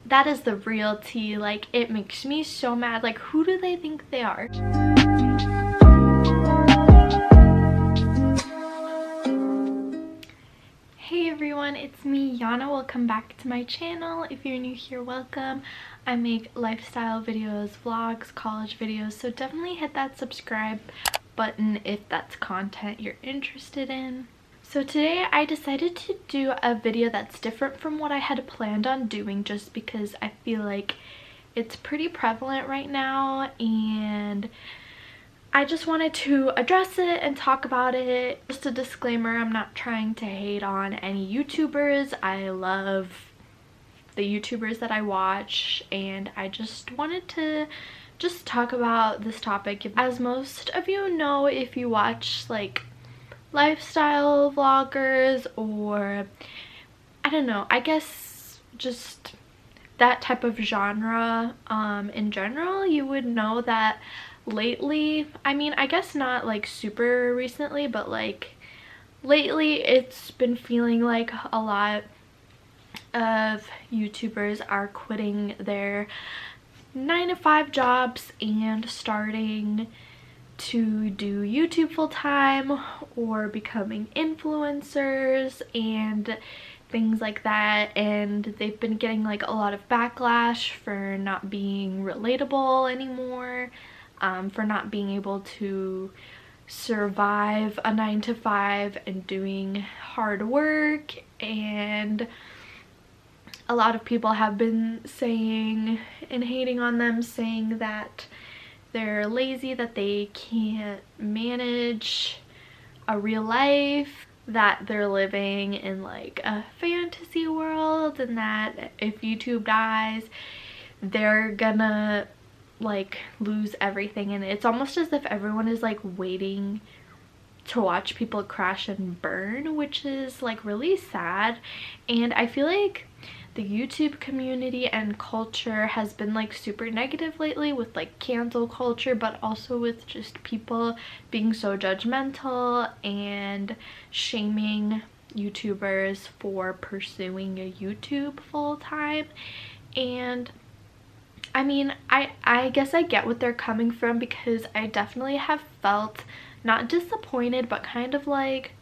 that is the real tea. Like, it makes me so mad. Like, who do they think they are? Hey everyone, it's me, Yana. Welcome back to my channel. If you're new here, welcome. I make lifestyle videos, vlogs, college videos, so definitely hit that subscribe button if that's content you're interested in. So today I decided to do a video that's different from what I had planned on doing, just because I feel like it's pretty prevalent right now and I just wanted to address it and talk about it. Just a disclaimer, I'm not trying to hate on any YouTubers. I love the YouTubers that I watch, and I just wanted to just talk about this topic. As most of you know, if you watch like lifestyle vloggers, or I don't know, I guess just that type of genre in general, you would know that lately, I mean, I guess not like super recently, but like lately it's been feeling like a lot of YouTubers are quitting their 9-to-5 jobs and starting to do YouTube full-time or becoming influencers and things like that, and they've been getting like a lot of backlash for not being relatable anymore, for not being able to survive a 9-to-5 and doing hard work. And a lot of people have been saying and hating on them, saying that they're lazy, that they can't manage a real life, that they're living in like a fantasy world, and that if YouTube dies, they're gonna like lose everything. And it's almost as if everyone is like waiting to watch people crash and burn, which is like really sad. And I feel like the YouTube community and culture has been like super negative lately, with like cancel culture, but also with just people being so judgmental and shaming YouTubers for pursuing a YouTube full time. And I mean, I guess I get what they're coming from, because I definitely have felt not disappointed, but kind of like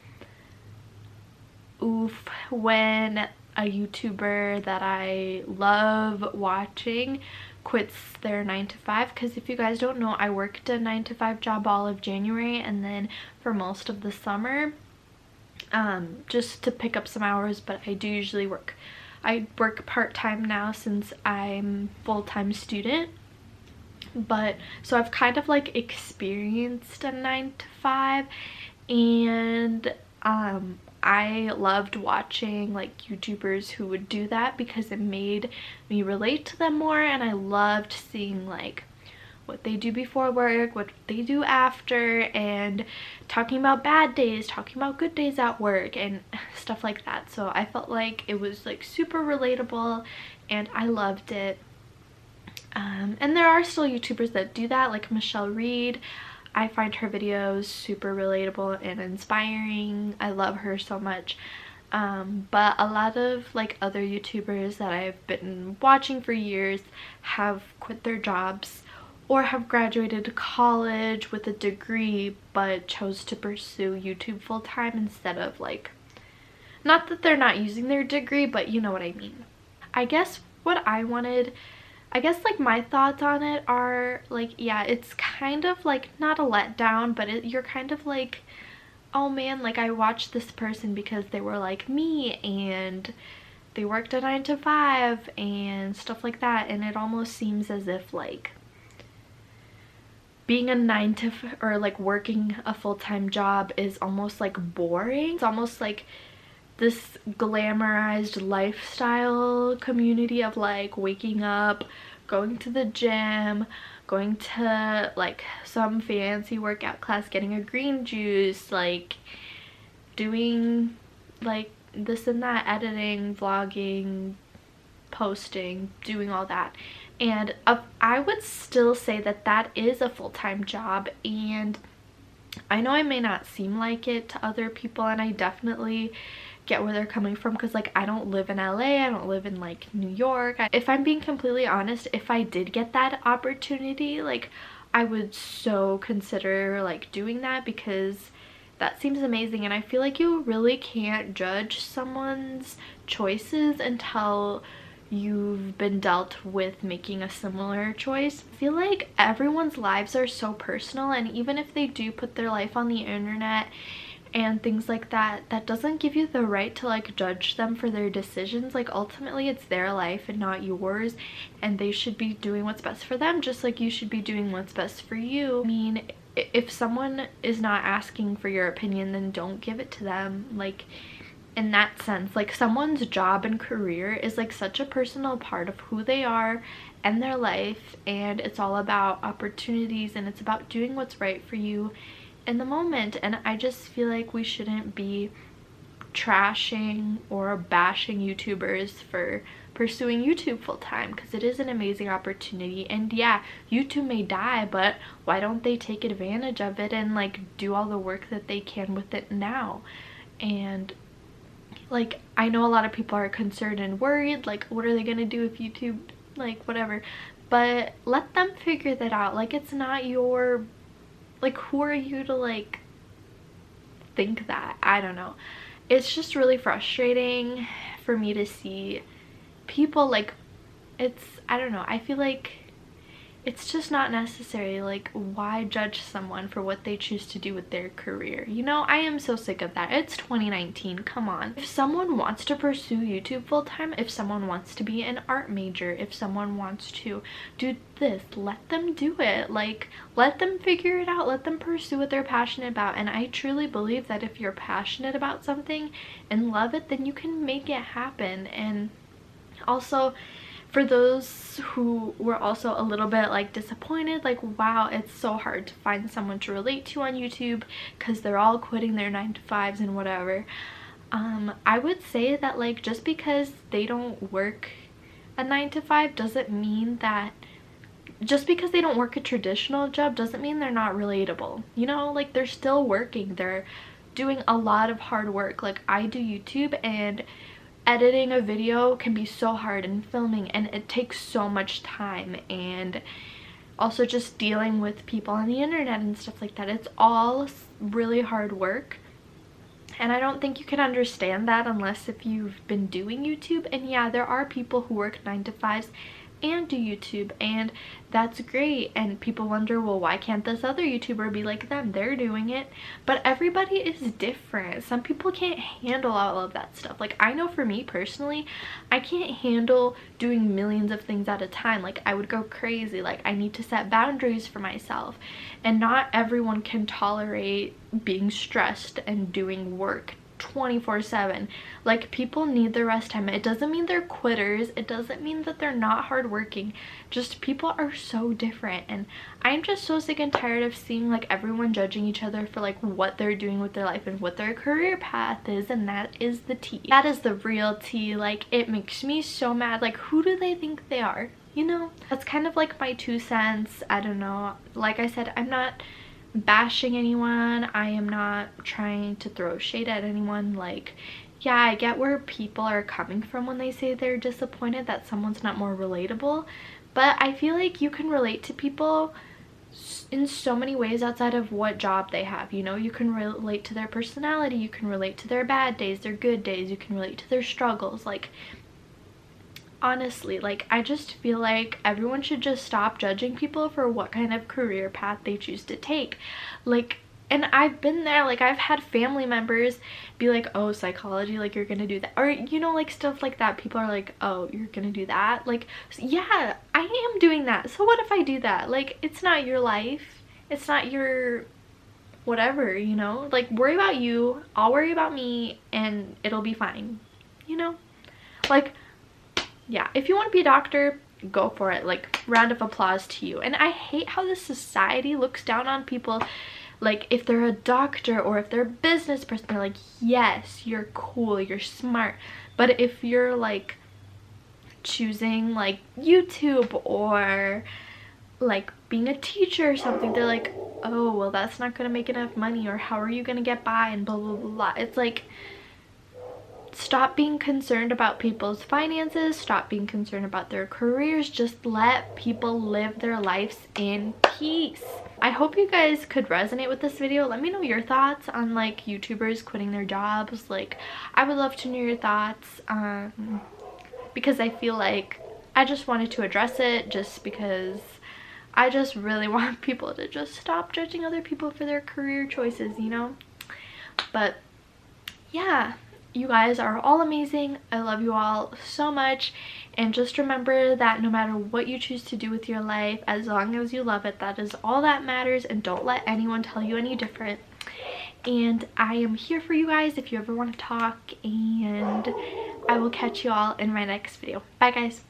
oof when a YouTuber that I love watching quits their 9-to-5. Because if you guys don't know, I worked a 9-to-5 job all of January and then for most of the summer, just to pick up some hours, but I do usually work. I work part-time now since I'm full-time student, but so I've kind of like experienced a 9-to-5, and I loved watching like YouTubers who would do that because it made me relate to them more, and I loved seeing like what they do before work, what they do after, and talking about bad days, talking about good days at work and stuff like that. So I felt like it was like super relatable and I loved it. And there are still YouTubers that do that, like Michelle Reed. I find her videos super relatable and inspiring. I love her so much. But a lot of like other YouTubers that I've been watching for years have quit their jobs or have graduated college with a degree but chose to pursue YouTube full-time instead of like, not that they're not using their degree, but you know what I mean. I guess what I wanted, I guess like my thoughts on it are like, yeah, it's kind of like not a letdown, but you're kind of like, oh man, like I watched this person because they were like me and they worked a 9-to-5 and stuff like that, and it almost seems as if like being a 9-to-5 or like working a full-time job is almost like boring. It's almost like this glamorized lifestyle community of like waking up, going to the gym, going to like some fancy workout class, getting a green juice, like doing like this and that, editing, vlogging, posting, doing all that. And I would still say that that is a full-time job, and I know I may not seem like it to other people, and I definitely get where they're coming from, because like I don't live in LA, I don't live in like New York. If I'm being completely honest, if I did get that opportunity, like I would so consider like doing that, because that seems amazing. And I feel like you really can't judge someone's choices until you've been dealt with making a similar choice. I feel like everyone's lives are so personal, and even if they do put their life on the internet and things like that, that doesn't give you the right to like judge them for their decisions. Like ultimately it's their life and not yours, and they should be doing what's best for them, just like you should be doing what's best for you. I mean, if someone is not asking for your opinion, then don't give it to them. Like in that sense, like someone's job and career is like such a personal part of who they are and their life, and it's all about opportunities, and it's about doing what's right for you in the moment. And I just feel like we shouldn't be trashing or bashing YouTubers for pursuing YouTube full-time, because it is an amazing opportunity. And yeah, YouTube may die, but why don't they take advantage of it and like do all the work that they can with it now? And like I know a lot of people are concerned and worried, like what are they gonna do if YouTube, like whatever, but let them figure that out. Like it's not your, like who are you to like think that? I don't know. It's just really frustrating for me to see people like, it's, I don't know, I feel like it's just not necessary. Like why judge someone for what they choose to do with their career? You know, I am so sick of that. It's 2019, come on. If someone wants to pursue YouTube full-time, if someone wants to be an art major, if someone wants to do this, let them do it. Like let them figure it out, let them pursue what they're passionate about. And I truly believe that if you're passionate about something and love it, then you can make it happen. And also, for those who were also a little bit like disappointed, like wow, it's so hard to find someone to relate to on YouTube because they're all quitting their 9-to-5s and whatever, I would say that like just because they don't work a 9-to-5 doesn't mean that, just because they don't work a traditional job doesn't mean they're not relatable. You know, like they're still working, they're doing a lot of hard work. Like I do YouTube, and editing a video can be so hard, and filming, and it takes so much time, and also just dealing with people on the internet and stuff like that. It's all really hard work, and I don't think you can understand that unless if you've been doing YouTube. And yeah, there are people who work 9-to-5s and do YouTube, and that's great. And people wonder, well, why can't this other YouTuber be like them? They're doing it. But everybody is different. Some people can't handle all of that stuff. Like I know for me personally, I can't handle doing millions of things at a time. Like I would go crazy. Like I need to set boundaries for myself, and not everyone can tolerate being stressed and doing work 24/7. Like people need their rest time. It doesn't mean they're quitters, it doesn't mean that they're not hardworking, just people are so different. And I'm just so sick and tired of seeing like everyone judging each other for like what they're doing with their life and what their career path is. And that is the tea, that is the real tea. Like it makes me so mad. Like who do they think they are? You know, that's kind of like my 2 cents. I don't know, like I said, I'm not bashing anyone, I am not trying to throw shade at anyone. Like yeah, I get where people are coming from when they say they're disappointed that someone's not more relatable, but I feel like you can relate to people in so many ways outside of what job they have. You know, you can relate to their personality, you can relate to their bad days, their good days, you can relate to their struggles. Like honestly, like I just feel like everyone should just stop judging people for what kind of career path they choose to take. Like, and I've been there, like I've had family members be like, oh, psychology, like you're gonna do that, or you know, like stuff like that. People are like, oh, you're gonna do that? Like yeah, I am doing that, so what if I do that? Like it's not your life, it's not your whatever, you know. Like worry about you, I'll worry about me, and it'll be fine, you know. Like yeah, if you want to be a doctor, go for it. Like round of applause to you. And I hate how this society looks down on people. Like if they're a doctor or if they're a business person, they're like, yes, you're cool, you're smart. But if you're like choosing like YouTube or like being a teacher or something, they're like, oh, well, that's not gonna make enough money, or how are you gonna get by, and blah blah blah blah. It's like, stop being concerned about people's finances, stop being concerned about their careers. Just let people live their lives in peace. I hope you guys could resonate with this video. Let me know your thoughts on like YouTubers quitting their jobs. Like, I would love to know your thoughts, because I feel like I just wanted to address it, just because I just really want people to just stop judging other people for their career choices, you know? But yeah, you guys are all amazing. I love you all so much, and just remember that no matter what you choose to do with your life, as long as you love it, that is all that matters, and don't let anyone tell you any different. And I am here for you guys if you ever want to talk, and I will catch you all in my next video. Bye guys.